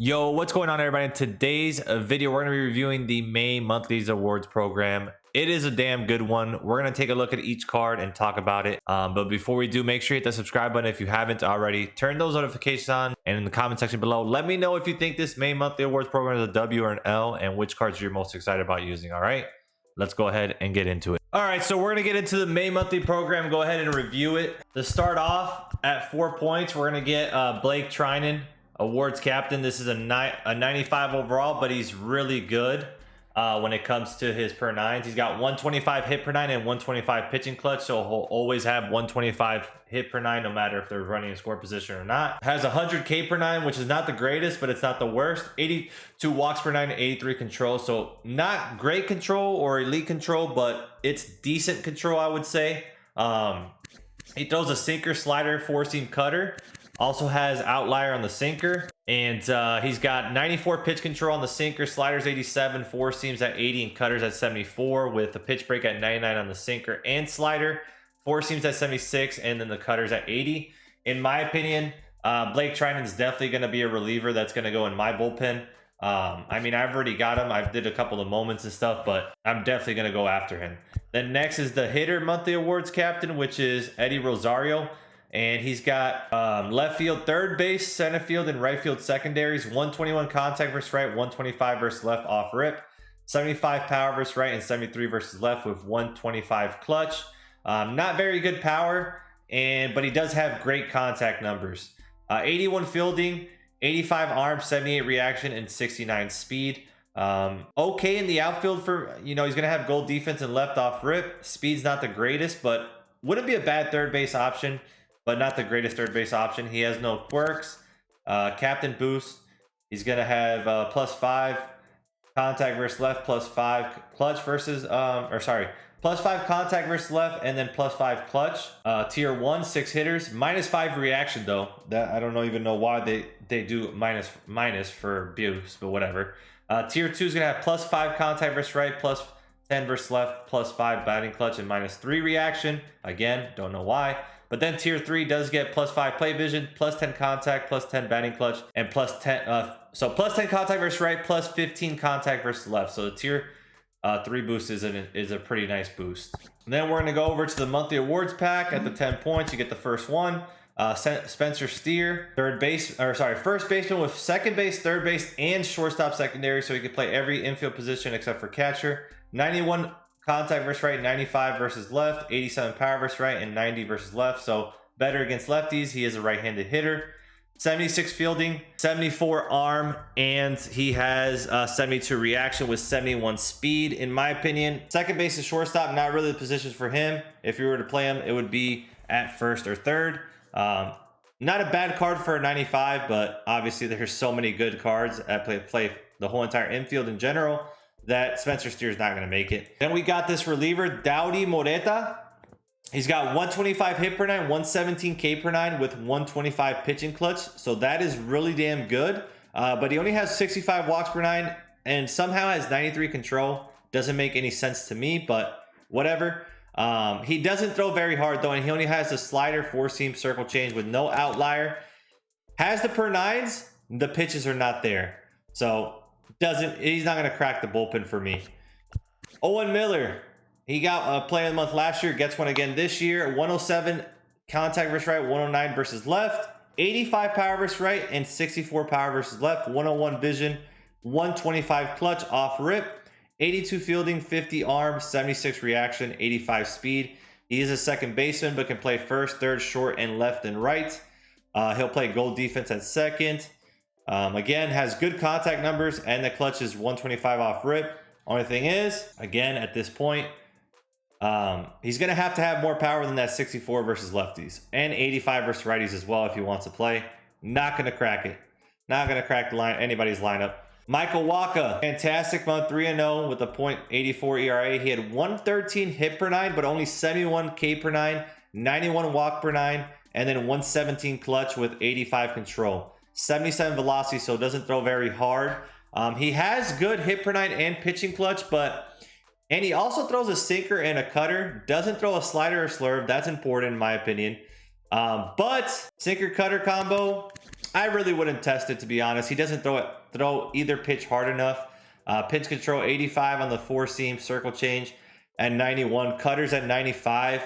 Yo, what's going on, everybody? In today's video, we're going to be reviewing the May Monthlies Awards program. It is a damn good one. We're going to take a look at each card and talk about it. But before we do, make sure you hit the subscribe button if you haven't already. Turn those notifications on, and in the comment section below, let me know if you think this May Monthly Awards program is a W or an L and which cards you're most excited about using. All right, let's go ahead and get into it. All right, so we're going to get into the May Monthly program. Go ahead and review it. To start off at 4 points, we're going to get Blake Trinan, awards captain. This is a 95 overall, but he's really good when it comes to his per nines. He's got 125 hit per nine and 125 pitching clutch, so he'll always have 125 hit per nine no matter if they're running a score position or not. Has 100 K per nine, which is not the greatest, but it's not the worst. 82 walks per nine and 83 control, so not great control or elite control, but it's decent control, I would say. He throws a sinker, slider, four-seam, cutter. Also has outlier on the sinker, and he's got 94 pitch control on the sinker, sliders 87, four seams at 80, and cutters at 74, with a pitch break at 99 on the sinker and slider, four seams at 76, and then the cutters at 80. In my opinion, Blake Trinan is definitely going to be a reliever that's going to go in my bullpen. I mean, I've already got him. I did a couple of moments and stuff, but I'm definitely going to go after him. Then next is the hitter monthly awards captain, which is Eddie Rosario. And he's got left field, third base, center field, and right field secondaries. 121 contact versus right, 125 versus left off rip, 75 power versus right, and 73 versus left with 125 clutch. Not very good power, but he does have great contact numbers. 81 fielding, 85 arm, 78 reaction, and 69 speed. Okay in the outfield for, he's going to have goal defense and left off rip. Speed's not the greatest, but wouldn't be a bad third base option, but not the greatest third base option. He has no quirks. Captain boost. He's going to have +5 contact versus left, +5 clutch versus, +5 contact versus left, and then +5 clutch. Tier 1, 6 hitters. -5 reaction, though. That I don't even know why they do minus for boost, but whatever. Tier 2 is going to have +5 contact versus right, +10 versus left, +5 batting clutch, and -3 reaction. Again, don't know why. But then tier 3 does get +5 play vision, +10 contact, +10 batting clutch, and +10. So +10 contact versus right, +15 contact versus left. So the tier 3 boost is a pretty nice boost. And then we're going to go over to the monthly awards pack. At the 10 points, you get the first one. Spencer Steer, first baseman with second base, third base, and shortstop secondary, so he can play every infield position except for catcher. 91 contact versus right, 95 versus left, 87 power versus right, and 90 versus left. So better against lefties. He is a right-handed hitter. 76 fielding, 74 arm, and he has 72 reaction with 71 speed. In my opinion, second base and shortstop, not really the positions for him. If you were to play him, it would be at first or third. Not a bad card for a 95, but obviously there's so many good cards at play the whole entire infield in general that Spencer Steer is not going to make it. Then we got this reliever, Dowdy Moreta. He's got 125 hit per nine, 117 K per nine with 125 pitching clutch. So that is really damn good. But he only has 65 walks per nine and somehow has 93 control. Doesn't make any sense to me, but whatever. He doesn't throw very hard though, and he only has the slider, four-seam, circle change with no outlier. Has the per nines, the pitches are not there. So he's not going to crack the bullpen for me. Owen Miller, he got a player of the month last year, gets one again this year. 107 contact versus right, 109 versus left, 85 power versus right, and 64 power versus left, 101 vision, 125 clutch off rip, 82 fielding, 50 arm, 76 reaction, 85 speed. He is a second baseman, but can play first, third, short, and left and right. He'll play goal defense at second. Again, has good contact numbers, and the clutch is 125 off rip. Only thing is, again, at this point, he's going to have more power than that 64 versus lefties and 85 versus righties as well if he wants to play. Not going to crack it. Not going to crack anybody's lineup. Michael Wacha, fantastic month, 3-0 with a .84 ERA. He had 113 hit per nine, but only 71 K per nine, 91 walk per nine, and then 117 clutch with 85 control. 77 velocity, so doesn't throw very hard. He has good hit per nine and pitching clutch, and he also throws a sinker and a cutter. Doesn't throw a slider or slurve. That's important in my opinion. But sinker cutter combo, I really wouldn't test it, to be honest. He doesn't throw either pitch hard enough. Pitch control 85 on the four seam, circle change at 91, cutters at 95,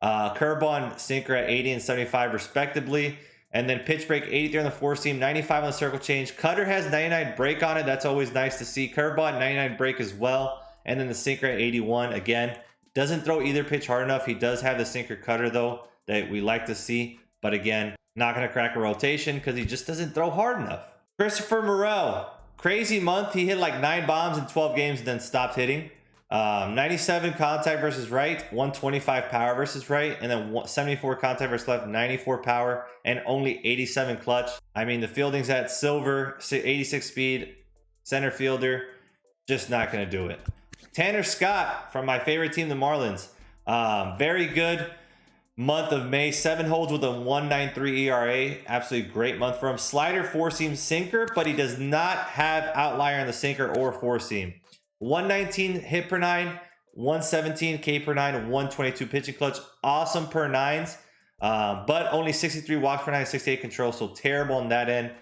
curveball and sinker at 80 and 75 respectively. And then pitch break 83 on the four seam, 95 on the circle change. Cutter has 99 break on it. That's always nice to see. Curveball at 99 break as well. And then the sinker at 81. Again, doesn't throw either pitch hard enough. He does have the sinker cutter though that we like to see. But again, not going to crack a rotation because he just doesn't throw hard enough. Christopher Morel, crazy month. He hit like 9 bombs in 12 games and then stopped hitting. 97 contact versus right, 125 power versus right, and then 74 contact versus left, 94 power, and only 87 clutch. I mean, the fielding's at silver, 86 speed, center fielder, just not going to do it. Tanner Scott from my favorite team, the Marlins. Very good month of May, 7 holds with a 1.93 ERA. Absolutely great month for him. Slider, four seam, sinker, but he does not have outlier on the sinker or four seam. 119 hit per 9, 117 K per 9, 122 pitching clutch. Awesome per 9s, but only 63 walks per 9, 68 control. So terrible on that end.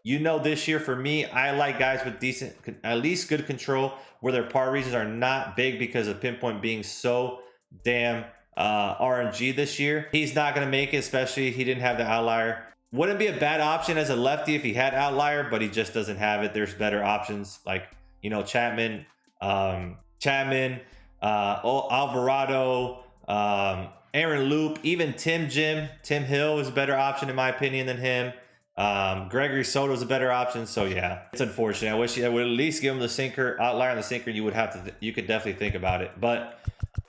You know, this year for me, I like guys with decent, at least good control, where their par reasons are not big because of pinpoint being so damn RNG this year. He's not going to make it, especially he didn't have the outlier. Wouldn't be a bad option as a lefty if he had outlier, but he just doesn't have it. There's better options like, you know, Chapman, Alvarado, Aaron Loop, even Tim Hill is a better option in my opinion than him. Gregory Soto is a better option. So yeah, it's unfortunate. I wish I would at least give him the sinker, outlier on the sinker. You would have to, you could definitely think about it. But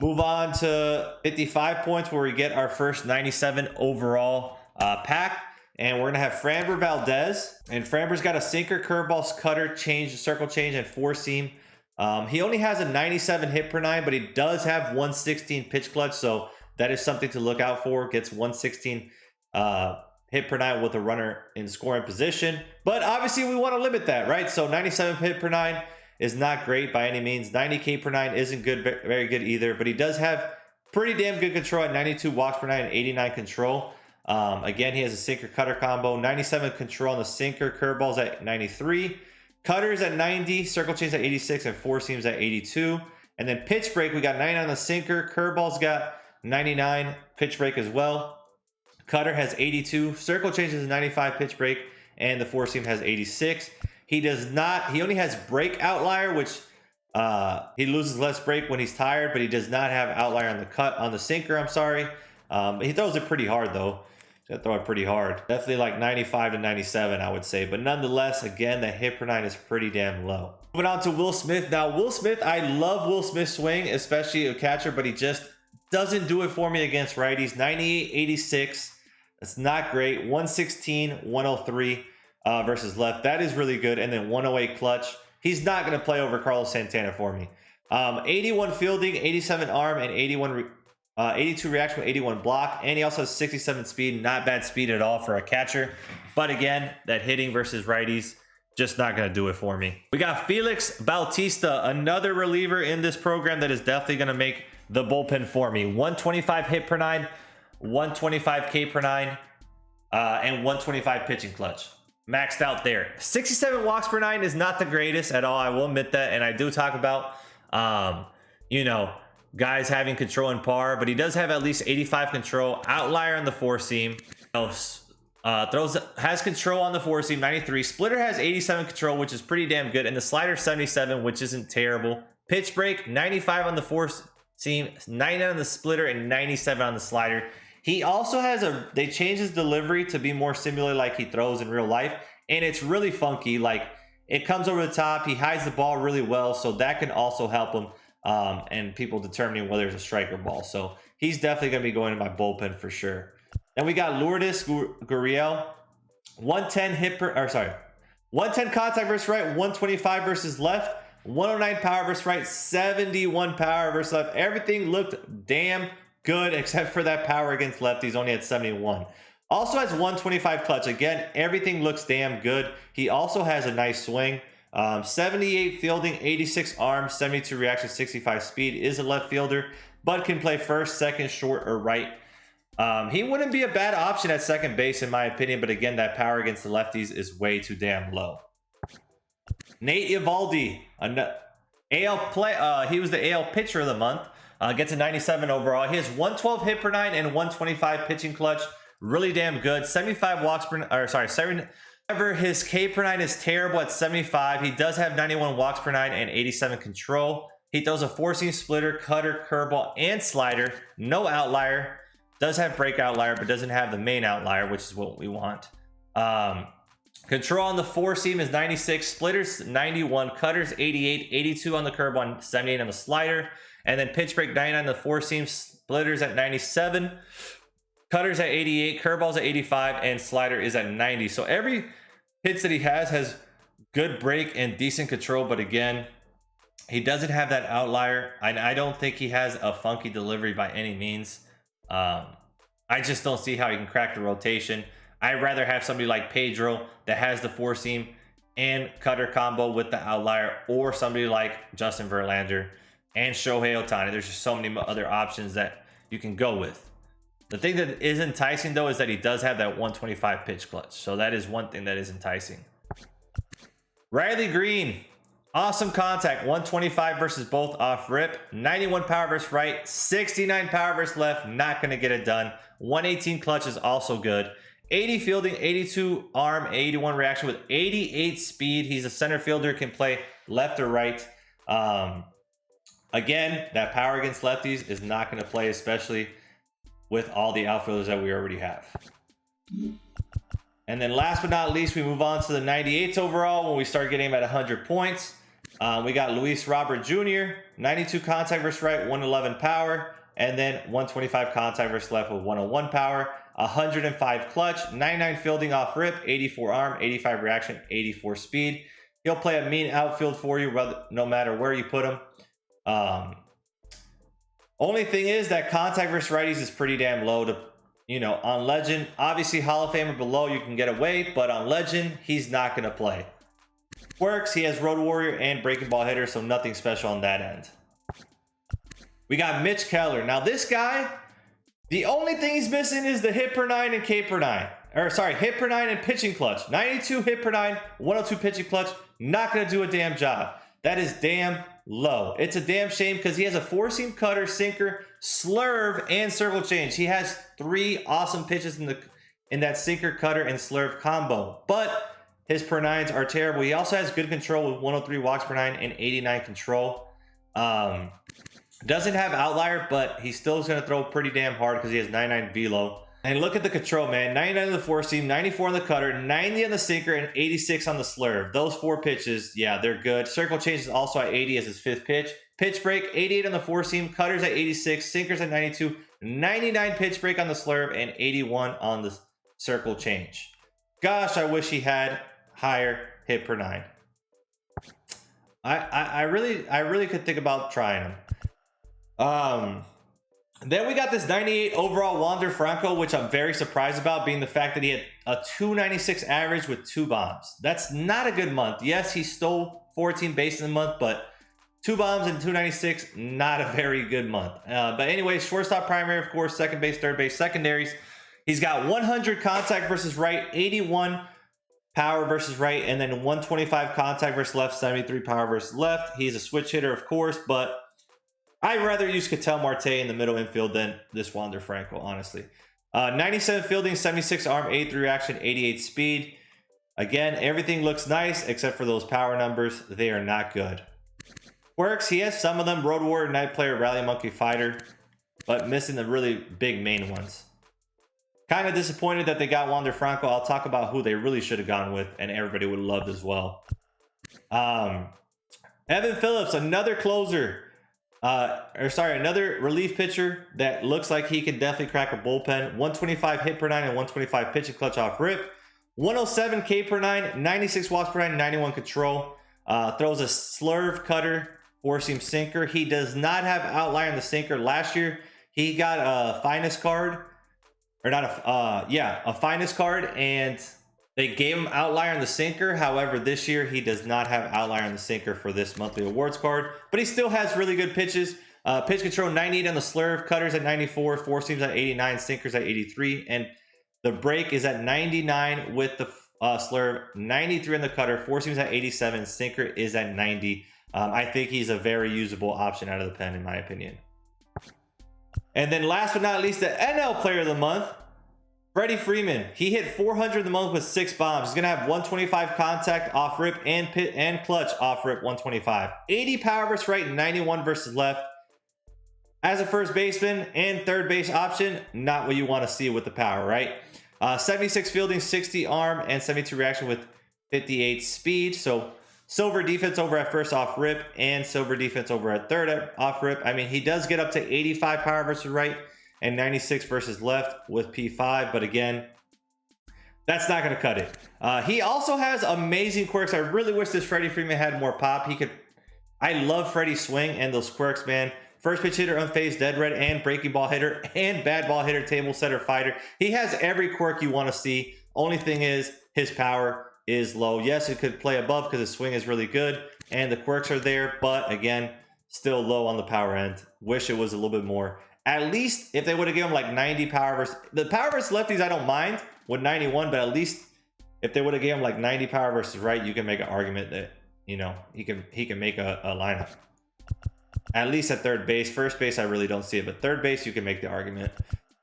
move on to 55 points where we get our first 97 overall pack. And we're going to have Framber Valdez. And Framber's got a sinker, curveball, cutter, change, circle change, and four seam. He only has a 97 hit per 9, but he does have 116 pitch clutch. So that is something to look out for. Gets 116 hit per 9 with a runner in scoring position. But obviously we want to limit that, right? So 97 hit per 9 is not great by any means. 90 K per 9 isn't good, very good either. But he does have pretty damn good control at 92 walks per 9 and 89 control. Again, he has a sinker cutter combo, 97 control on the sinker, curveballs at 93, cutters at 90, circle change at 86, and four seams at 82. And then pitch break, we got 99 on the sinker, curveballs got 99, pitch break as well. Cutter has 82, circle change is 95 pitch break, and the four seam has 86. He only has break outlier, which he loses less break when he's tired, but he does not have outlier on the sinker, I'm sorry. He throws it pretty hard though. He's gonna throw it pretty hard. Definitely like 95 to 97, I would say. But nonetheless, again, the hit per 9 is pretty damn low. Moving on to Will Smith. Now, Will Smith, I love Will Smith's swing, especially a catcher, but he just doesn't do it for me against righties. 98, 86. That's not great. 116, 103 versus left. That is really good. And then 108 clutch. He's not going to play over Carlos Santana for me. 81 fielding, 87 arm, and 82 reaction with 81 block. And he also has 67 speed. Not bad speed at all for a catcher. But again, that hitting versus righties, just not going to do it for me. We got Felix Bautista, another reliever in this program that is definitely going to make the bullpen for me. 125 hit per 9, 125 K per 9, and 125 pitching clutch. Maxed out there. 67 walks per 9 is not the greatest at all. I will admit that. And I do talk about, you know, guys having control in par, but he does have at least 85 control. Outlier on the four seam. Has control on the four seam, 93. Splitter has 87 control, which is pretty damn good. And the slider 77, which isn't terrible. Pitch break, 95 on the four seam, 90 on the splitter, and 97 on the slider. He also has they changed his delivery to be more similar like he throws in real life. And it's really funky. Like, it comes over the top. He hides the ball really well. So that can also help him. And people determining whether it's a strike or ball. So he's definitely going to be going in my bullpen for sure. Then we got Lourdes Gurriel. 110 contact versus right, 125 versus left, 109 power versus right, 71 power versus left. Everything looked damn good except for that power against lefties. Only had 71. Also has 125 clutch. Again, everything looks damn good. He also has a nice swing. 78 fielding, 86 arm, 72 reaction, 65 speed. Is a left fielder, but can play first, second, short, or right. He wouldn't be a bad option at second base in my opinion, but again, that power against the lefties is way too damn low. Nate Eovaldi, AL play. He was the AL pitcher of the month. Gets a 97 overall. He has 112 hit per nine and 125 pitching clutch. Really damn good. 75 walks per, or sorry, 7. However, his K per nine is terrible at 75. He does have 91 walks per nine and 87 control. He throws a four-seam splitter, cutter, curveball, and slider. No outlier. Does have break outlier, but doesn't have the main outlier, which is what we want. Control on the four-seam is 96. Splitters 91. Cutters 88. 82 on the curveball, 78 on the slider. And then pitch break 99 on the four-seam. Splitters at 97. Cutters at 88. Curveballs at 85. And slider is at 90. So every hits that he has good break and decent control, but again, he doesn't have that outlier. I don't think he has a funky delivery by any means. I just don't see how he can crack the rotation. I'd rather have somebody like Pedro that has the four seam and cutter combo with the outlier, or somebody like Justin Verlander and Shohei Ohtani. There's just so many other options that you can go with. The thing that is enticing though is that he does have that 125 pitch clutch. So that is one thing that is enticing. Riley Green. Awesome contact, 125 versus both off rip, 91 power versus right, 69 power versus left, not going to get it done. 118 clutch is also good. 80 fielding, 82 arm, 81 reaction with 88 speed. He's a center fielder, can play left or right. Again, that power against lefties is not going to play, especially with all the outfielders that we already have. And then last but not least, we move on to the 98s overall when we start getting him at 100 points. We got Luis Robert Jr., 92 contact versus right, 111 power, and then 125 contact versus left with 101 power, 105 clutch, 99 fielding off rip, 84 arm, 85 reaction, 84 speed. He'll play a mean outfield for you no matter where you put him. Only thing is that contact versus righties is pretty damn low to, on Legend. Obviously, Hall of Famer below, you can get away, but on Legend, he's not going to play. Works, he has Road Warrior and Breaking Ball Hitter, so nothing special on that end. We got Mitch Keller. Now this guy, the only thing he's missing is the hit per nine and K per nine. Or sorry, hit per nine and pitching clutch. 92 hit per nine, 102 pitching clutch. Not going to do a damn job. That is damn low. It's a damn shame because he has a four-seam cutter, sinker, slurve, and circle change. He has 3 awesome pitches in that sinker, cutter, and slurve combo. But his per nines are terrible. He also has good control with 103 walks per nine and 89 control. Doesn't have outlier, but he still is going to throw pretty damn hard because he has 99 velo. And look at the control, man. 99 on the four seam, 94 on the cutter, 90 on the sinker, and 86 on the slurve. Those 4 pitches, yeah, they're good. Circle change is also at 80 as his 5th pitch. Pitch break, 88 on the four seam, cutters at 86, sinkers at 92, 99 pitch break on the slurve, and 81 on the circle change. Gosh, I wish he had higher hit per nine. I really could think about trying him. Then we got this 98 overall Wander Franco, which I'm very surprised about, being the fact that he had a 296 average with 2 bombs. That's not a good month. Yes, he stole 14 bases in the month, but 2 bombs and 296, not a very good month. But anyway, shortstop primary, of course, second base, third base, secondaries. He's got 100 contact versus right, 81 power versus right, and then 125 contact versus left, 73 power versus left. He's a switch hitter, of course, but I'd rather use Ketel Marte in the middle infield than this Wander Franco, honestly. 97 fielding, 76 arm, 83 reaction, 88 speed. Again, everything looks nice except for those power numbers. They are not good. Works, he has some of them. Road Warrior, Night Player, Rally Monkey, Fighter, but missing the really big main ones. Kind of disappointed that they got Wander Franco. I'll talk about who they really should have gone with, and everybody would have loved as well. Evan Phillips, another closer. Another relief pitcher that looks like he can definitely crack a bullpen. 125 hit per nine and 125 pitching clutch off rip. 107 K per nine, 96 walks per nine, 91 control. Throws a slurve, cutter, four-seam sinker. He does not have outlier in the sinker. Last year, he got a finest card. Or not a finest card, and they gave him outlier in the sinker. However, this year he does not have outlier in the sinker for this monthly awards card, but he still has really good pitches. Pitch control 98 on the slurve, cutters at 94, four seams at 89, sinkers at 83, and the break is at 99 with the slurve, 93 on the cutter, four seams at 87, sinker is at 90. I think he's a very usable option out of the pen in my opinion. And then last but not least, the NL Player of the Month, Freddie Freeman. He hit 400 the month with 6 bombs. He's going to have 125 contact off rip and pit and clutch off rip 125. 80 power versus right, 91 versus left. As a first baseman and third base option, not what you want to see with the power, right? 76 fielding, 60 arm, and 72 reaction with 58 speed. So silver defense over at first off rip and silver defense over at third off rip. I mean, he does get up to 85 power versus right and 96 versus left with P5, but again, that's not going to cut it. He also has amazing quirks. I really wish this Freddie Freeman had more pop. I love Freddie's swing and those quirks, man. First pitch hitter, unfazed, dead red, and breaking ball hitter, and bad ball hitter, table setter, fighter. He has every quirk you want to see. Only thing is, his power is low. Yes, it could play above because his swing is really good, and the quirks are there, but again, still low on the power end. Wish it was a little bit more. At least if they would have given him like 90 power versus the power versus lefties, I don't mind with 91, but at least if they would have given him like 90 power versus right, you can make an argument that, you know, he can make a lineup. At least at third base. First base, I really don't see it, but third base, you can make the argument.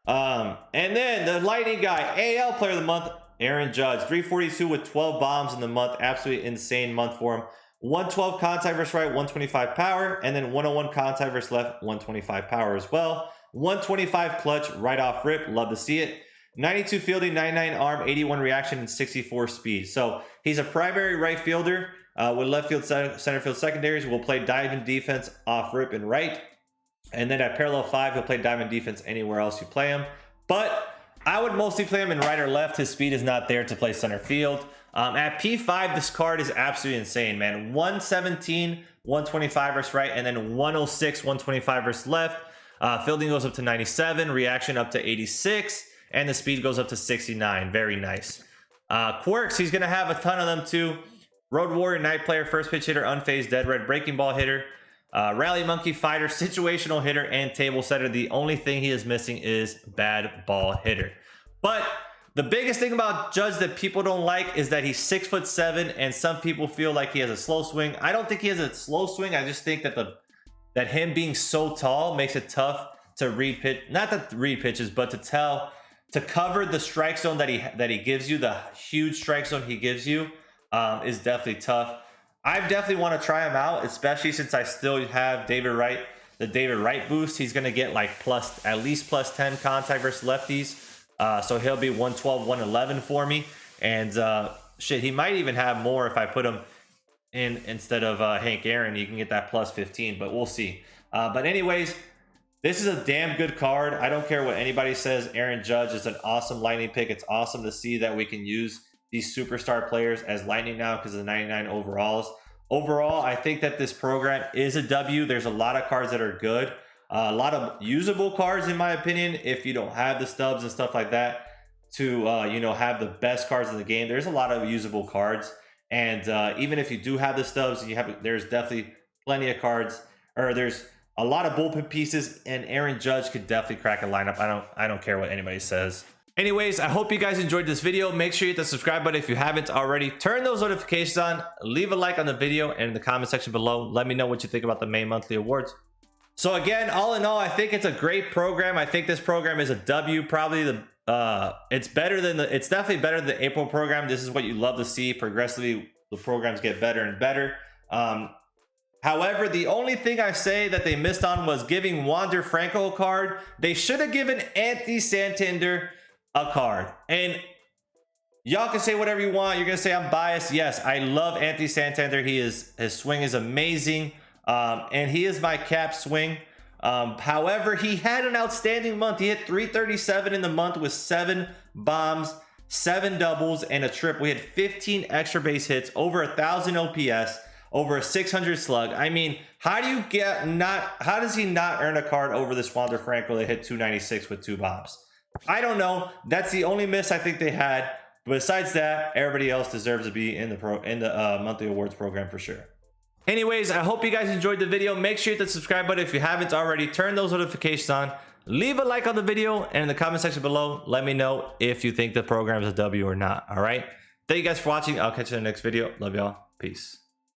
And then the lightning guy, AL Player of the Month, Aaron Judge, 342 with 12 bombs in the month. Absolutely insane month for him. 112 contact versus right, 125 power, and then 101 contact versus left, 125 power as well. 125 clutch right off rip, love to see it. 92 fielding, 99 arm, 81 reaction, and 64 speed. So he's a primary right fielder with left field, center field secondaries. Will play diamond defense off rip and right. And then at parallel 5, he'll play diamond defense anywhere else you play him. But I would mostly play him in right or left. His speed is not there to play center field. At P5, this card is absolutely insane, man. 117, 125 versus right, and then 106, 125 versus left. Fielding goes up to 97, reaction up to 86, and the speed goes up to 69. Very nice. Quirks, he's going to have a ton of them too. Road Warrior, Night Player, first pitch hitter, unfazed, dead red, breaking ball hitter, Rally Monkey, fighter, situational hitter, and table setter. The only thing he is missing is bad ball hitter. But the biggest thing about Judge that people don't like is that he's 6'7", and some people feel like he has a slow swing. I don't think he has a slow swing. I just think that that him being so tall makes it tough to read pitch, not to read pitches, but to cover the strike zone that he gives you, the huge strike zone he gives you, is definitely tough. I definitely want to try him out, especially since I still have David Wright, the David Wright boost. He's going to get like at least plus 10 contact versus lefties. So he'll be 112, 111 for me. And shit, he might even have more if I put him in instead of Hank Aaron. You can get that plus 15, but we'll see. But anyways, this is a damn good card. I don't care what anybody says. Aaron Judge is an awesome Lightning pick. It's awesome to see that we can use these superstar players as Lightning now because of the 99 overalls. Overall, I think that this program is a W. There's a lot of cards that are good. A lot of usable cards, in my opinion, if you don't have the stubs and stuff like that to, have the best cards in the game. There's a lot of usable cards. And even if you do have the stubs, there's definitely plenty of cards, or there's a lot of bullpen pieces, and Aaron Judge could definitely crack a lineup. I don't care what anybody says. Anyways, I hope you guys enjoyed this video. Make sure you hit the subscribe button if you haven't already. Turn those notifications on. Leave a like on the video and in the comment section below. Let me know what you think about the May monthly awards. So again, all in all, I think it's a great program. I think this program is a W. Probably it's definitely better than the April program. This is what you love to see. Progressively, the programs get better and better. However, the only thing I say that they missed on was giving Wander Franco a card. They should have given Anthony Santander a card. And y'all can say whatever you want. You're gonna say I'm biased. Yes, I love Anthony Santander. His swing is amazing. And he is my cap swing. However, he had an outstanding month. He hit 337 in the month with 7 bombs, 7 doubles, and a trip. We had 15 extra base hits, over 1,000 OPS, over a 600 slug. I mean, how does he not earn a card over this Wander Franco that hit 296 with 2 bombs? I don't know. That's the only miss I think they had. But besides that, everybody else deserves to be in the monthly awards program for sure. Anyways, I hope you guys enjoyed the video. Make sure you hit the subscribe button if you haven't already. Turn those notifications on. Leave a like on the video, and in the comment section below, let me know if you think the program is a W or not. All right. Thank you guys for watching. I'll catch you in the next video. Love y'all. Peace.